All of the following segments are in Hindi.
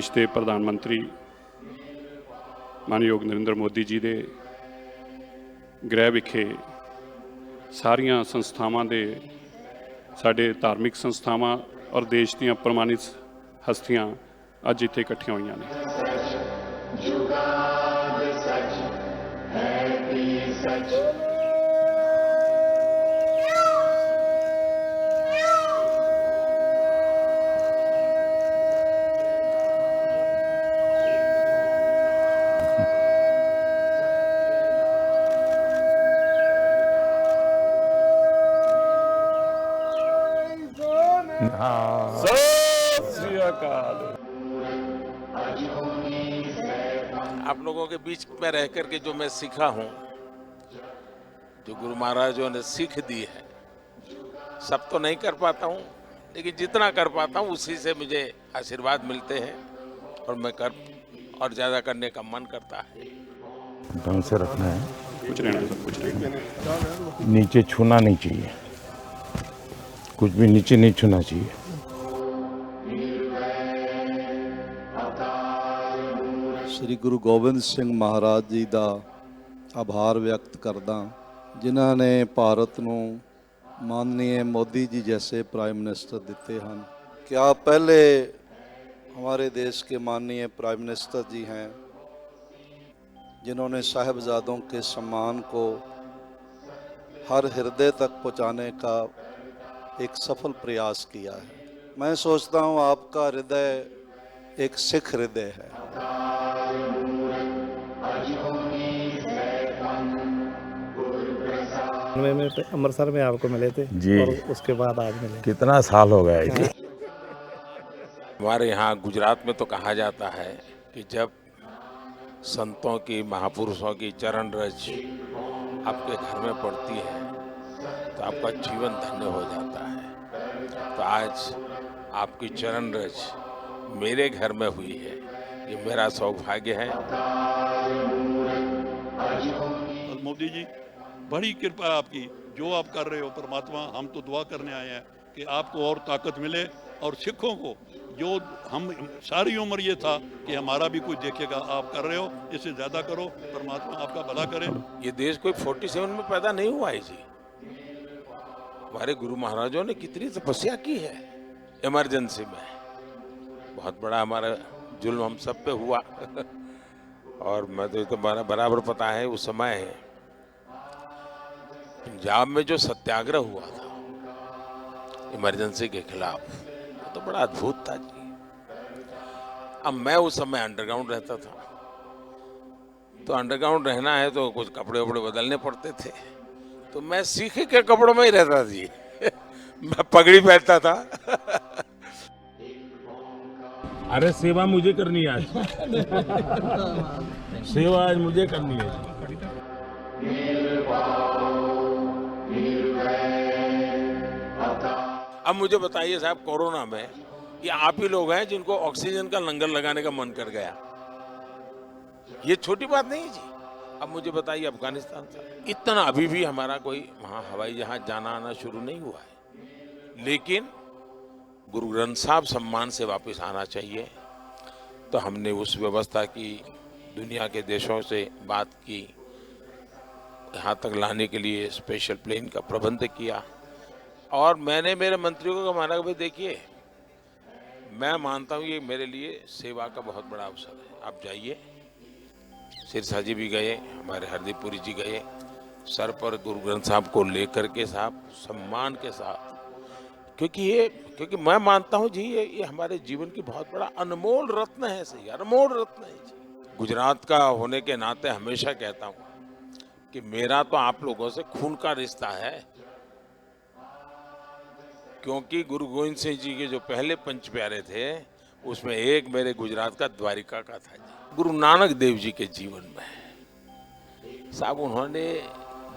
देश के प्रधानमंत्री मानयोग नरेंद्र मोदी जी के गृह विखे सारिया संस्थावां दे साडे धार्मिक संस्थावां और देश दीयां प्रमाणित हस्तियां अज इत्थे इकट्ठियां होईयां ने। आप लोगों के बीच में रह करके जो मैं सीखा हूं, जो गुरु महाराजों ने सीख दी है, सब तो नहीं कर पाता हूं, लेकिन जितना कर पाता हूं उसी से मुझे आशीर्वाद मिलते हैं और मैं कर और ज्यादा करने का मन करता है। ढंग से रखना है, कुछ रहने दो, कुछ नहीं। नीचे छूना नहीं चाहिए, कुछ भी नीचे नहीं छूना चाहिए। श्री गुरु गोबिंद सिंह महाराज जी का आभार व्यक्त करदा, जिन्हों ने भारत को माननीय मोदी जी जैसे प्राइम मिनिस्टर दिते हैं। क्या पहले हमारे देश के माननीय प्राइम मिनिस्टर जी हैं जिन्होंने साहिबजादों के सम्मान को हर हृदय तक पहुंचाने का एक सफल प्रयास किया है। मैं सोचता हूं आपका हृदय एक सिख हृदय है। में अमृतसर में आपको मिले थे जी, और उसके बाद आज मिले। कितना साल हो गया जी। हमारे यहाँ गुजरात में तो कहा जाता है कि जब संतों की, महापुरुषों की चरण रज आपके घर में पड़ती है तो आपका जीवन धन्य हो जाता है। तो आज आपकी चरण रज मेरे घर में हुई है, ये मेरा सौभाग्य है। मोदी जी, बड़ी कृपा आपकी, जो आप कर रहे हो परमात्मा, हम तो दुआ करने आए हैं कि आपको और ताकत मिले और सिखों को, जो हम सारी उम्र ये था कि हमारा भी कुछ देखेगा, आप कर रहे हो, इससे ज़्यादा करो, परमात्मा आपका भला करे। ये देश कोई 47 में पैदा नहीं हुआ है जी। हमारे गुरु महाराजों ने कितनी तपस्या की है इमरजेंसी में। बहुत बड़ा हमारा जुल्म हम सब पे हुआ और मैं तो बराबर पता है उस समय पंजाब में जो सत्याग्रह हुआ था इमरजेंसी के खिलाफ, तो बड़ा अद्भुत था जी। अब मैं उस समय अंडरग्राउंड रहता था, तो अंडरग्राउंड रहना है तो कुछ कपड़े वपड़े बदलने पड़ते थे, तो मैं सीखे के कपड़ों में ही रहता जी मैं पगड़ी पहनता था अरे सेवा मुझे करनी है आज सेवा आज मुझे करनी है। अब मुझे बताइए साहब, कोरोना में ये आप ही लोग हैं जिनको ऑक्सीजन का लंगर लगाने का मन कर गया। ये छोटी बात नहीं जी। अब मुझे बताइए, अफगानिस्तान था, इतना अभी भी हमारा कोई वहां हवाई जहाज जाना आना शुरू नहीं हुआ है, लेकिन गुरु ग्रंथ साहब सम्मान से वापस आना चाहिए। तो हमने उस व्यवस्था की, दुनिया के देशों से बात की, यहाँ तक लाने के लिए स्पेशल प्लेन का प्रबंध किया। और मैंने मेरे मंत्रियों को माना कि भाई देखिए, मैं मानता हूँ ये मेरे लिए सेवा का बहुत बड़ा अवसर है, आप जाइए। सिरसा जी भी गए, हमारे हरदीप पुरी जी गए, सर पर गुरु ग्रंथ साहब को लेकर के साहब सम्मान के साथ, क्योंकि मैं मानता हूँ जी ये हमारे जीवन की बहुत बड़ा अनमोल रत्न है। सही, अनमोल रत्न है जी। गुजरात का होने के नाते हमेशा कहता हूँ कि मेरा तो आप लोगों से खून का रिश्ता है, क्योंकि गुरु गोविंद सिंह जी के जो पहले पंच प्यारे थे उसमें एक मेरे गुजरात का द्वारिका का था जी। गुरु नानक देव जी के जीवन में साहब, उन्होंने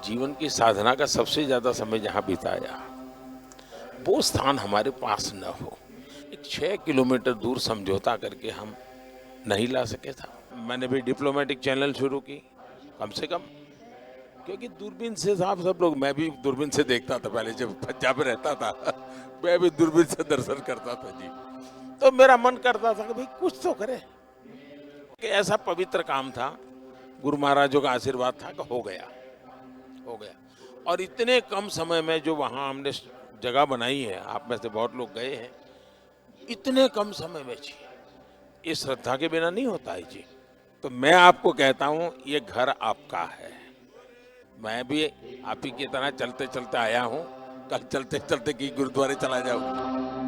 जीवन की साधना का सबसे ज्यादा समय जहाँ बिताया, वो स्थान हमारे पास न हो। एक 6 किलोमीटर दूर समझौता करके हम नहीं ला सके था। मैंने भी डिप्लोमेटिक चैनल शुरू की, कम से कम, क्योंकि दूरबीन से साहब सब लोग, मैं भी दूरबीन से देखता था पहले जब पंजाब में रहता था मैं भी दूरबीन से दर्शन करता था जी। तो मेरा मन करता था कि भाई कुछ तो करे, कि ऐसा पवित्र काम था, गुरु महाराजों का आशीर्वाद था कि हो गया। और इतने कम समय में जो वहाँ हमने जगह बनाई है, आप में से बहुत लोग गए हैं, इतने कम समय में जी, ये श्रद्धा के बिना नहीं होता है जी। तो मैं आपको कहता हूँ ये घर आपका है। मैं भी आप ही की तरह चलते चलते आया हूँ, कल चलते चलते की गुरुद्वारे चला जाऊँ।